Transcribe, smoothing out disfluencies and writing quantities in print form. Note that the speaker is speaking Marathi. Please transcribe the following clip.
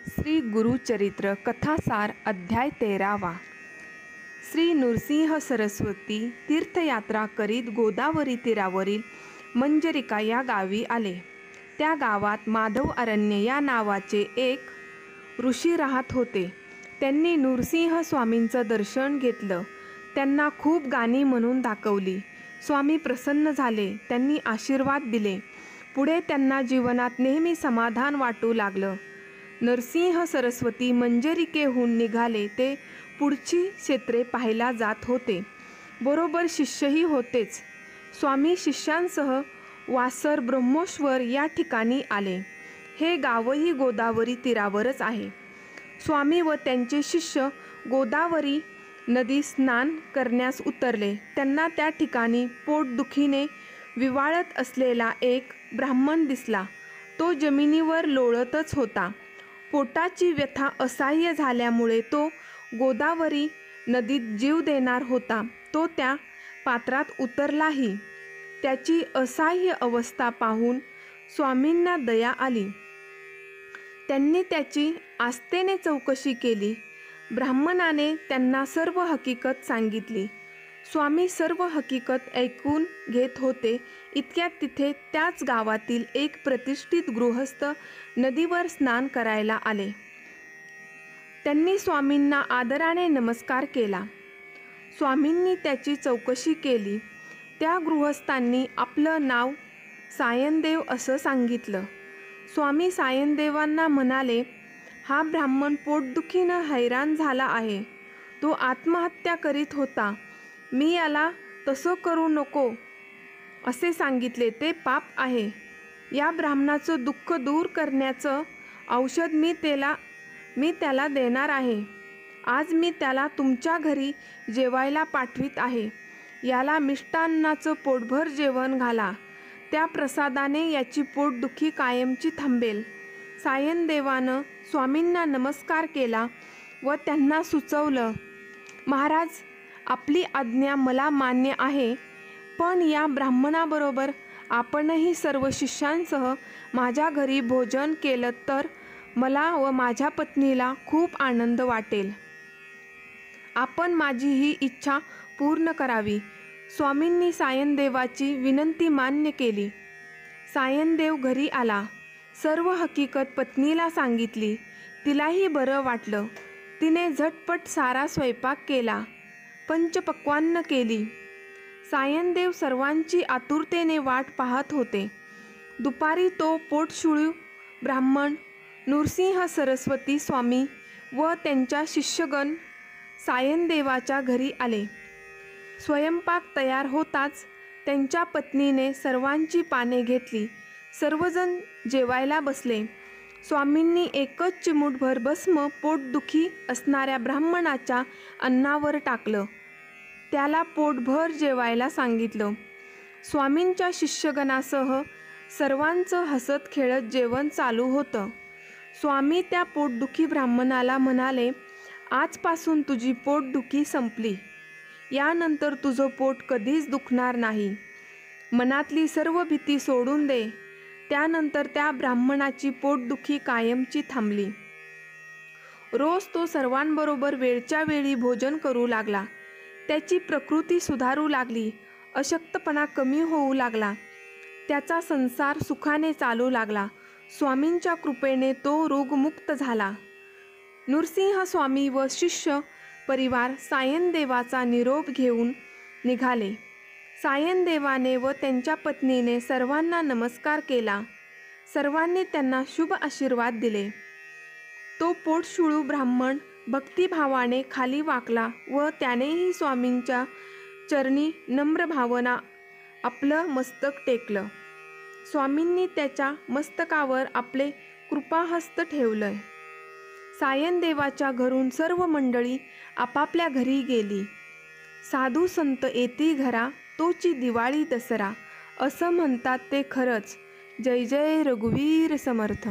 श्री गुरुचरित्र कथासार अध्याय 13वा। श्री नृसिंह सरस्वती तीर्थयात्रा करीत गोदावरी तीरावरील मंजरिका या गावी आले। त्या गावात माधव अरण्य या नावाचे एक ऋषी राहत होते। त्यांनी नृसिंह स्वामींचं दर्शन घेतलं, त्यांना खूप गाणी म्हणून दाखवली। स्वामी प्रसन्न झाले, त्यांनी आशीर्वाद दिले। पुढे त्यांना जीवनात नेहमी समाधान वाटू लागलं। नृसिंह सरस्वती मंजरिकेहून निघाले ते पुढची क्षेत्रे पाहायला जात होते। बरोबर शिष्यही होतेच। स्वामी शिष्यांसह वासर ब्रह्मेश्वर या ठिकाणी आले। हे गावही गोदावरी तीरावरच आहे। स्वामी व त्यांचे शिष्य गोदावरी नदी स्नान करण्यास उतरले। त्यांना त्या ठिकाणी पोटदुखीने विव्हाळत असलेला एक ब्राह्मण दिसला। तो जमिनीवर लोळतच होता। पोटाची व्यथा असह्य झाल्यामुळे तो गोदावरी नदीत जीव देणार होता। तो त्या पात्रात उतरलाही। त्याची असह्य अवस्था पाहून स्वामींना दया आली। त्यांनी त्याची आस्थेने चौकशी केली। ब्राह्मणाने त्यांना सर्व हकीकत सांगितली। स्वामी सर्व हकीकत ऐकून घेत होते। इतक्यात तिथे त्याच गावातील एक प्रतिष्ठित गृहस्थ नदीवर स्नान करायला आले। त्यांनी स्वामींना आदराने नमस्कार केला। स्वामींनी त्याची चौकशी केली। त्या गृहस्थांनी आपलं नाव सायनदेव असं सांगितलं। स्वामी सायनदेवांना म्हणाले, हा ब्राह्मण पोटदुखीनं हैराण झाला आहे। तो आत्महत्या करीत होता। मी याला तसं करू नको असे सांगितले ते पाप आहे। या ब्राह्मणाचं दुःख दूर करण्याचं औषध मी त्याला देणार आहे। आज मी त्याला तुमच्या घरी जेवायला पाठवित आहे। याला मिष्टान्नाचं पोटभर जेवण घाला। त्या प्रसादाने याची पोटदुखी कायमची थांबेल। सायनदेवानं स्वामींना नमस्कार केला व त्यांना सुचवलं, महाराज, आपली आज्ञा मला मान्य आहे, पण या ब्राह्मणाबरोबर आपणही सर्व शिष्यांसह माझ्या घरी भोजन केलं तर मला व माझ्या पत्नीला खूप आनंद वाटेल। आपण माझी ही इच्छा पूर्ण करावी। स्वामींनी सायनदेवाची विनंती मान्य केली। सायनदेव घरी आला। सर्व हकीकत पत्नीला सांगितली। तिलाही बरं वाटलं। तिने झटपट सारा स्वयंपाक केला, पंचपक्वान्न केली। सायनदेव सर्वांची आतुरतेने वाट पाहत होते। दुपारी तो पोटशुळू ब्राह्मण नृसिंह सरस्वती स्वामी व त्यांच्या शिष्यगण सायनदेवाच्या घरी आले। स्वयंपाक तयार होताच त्यांच्या पत्नीने सर्वांची पाने घेतली। सर्वजण जेवायला बसले। स्वामींनी एकच चिमूटभर भस्म पोटदुखी असणाऱ्या ब्राह्मणाच्या अन्नावर टाकलं। त्याला पोटभर जेवायला सांगितलं। स्वामींच्या शिष्यगणासह सर्वांचं हसत खेळत जेवण चालू होतं। स्वामी त्या पोटदुखी ब्राह्मणाला म्हणाले, आजपासून तुझी पोटदुखी संपली। यानंतर तुझं पोट कधीच दुखणार नाही। मनातली सर्व भीती सोडून दे। त्यानंतर त्या ब्राह्मणाची पोटदुखी कायमची थांबली। रोज तो सर्वांबरोबर वेळच्या वेळी भोजन करू लागला। त्याची प्रकृती सुधारू लागली। अशक्तपणा कमी होऊ लागला। त्याचा संसार सुखाने चालू लागला। स्वामींच्या कृपेने तो रोगमुक्त झाला। नृसिंह स्वामी व शिष्य परिवार सायनदेवाचा निरोप घेऊन निघाले। सायनदेवाने व त्यांच्या पत्नीने सर्वांना नमस्कार केला। सर्वांनी त्यांना शुभ आशीर्वाद दिले। तो पोटशुळू ब्राह्मण भक्तिभावाने खाली वाकला व त्यानेही स्वामींच्या चरणी नम्र भावना आपलं मस्तक टेकलं। स्वामींनी त्याच्या मस्तकावर आपले कृपाहस्त ठेवलंय। सायनदेवाच्या घरून सर्व मंडळी आपापल्या घरी गेली। साधू संत येती घरा, तोची दिवाळी दसरा, असं म्हणतात ते खरंच। जय जय रघुवीर समर्थ।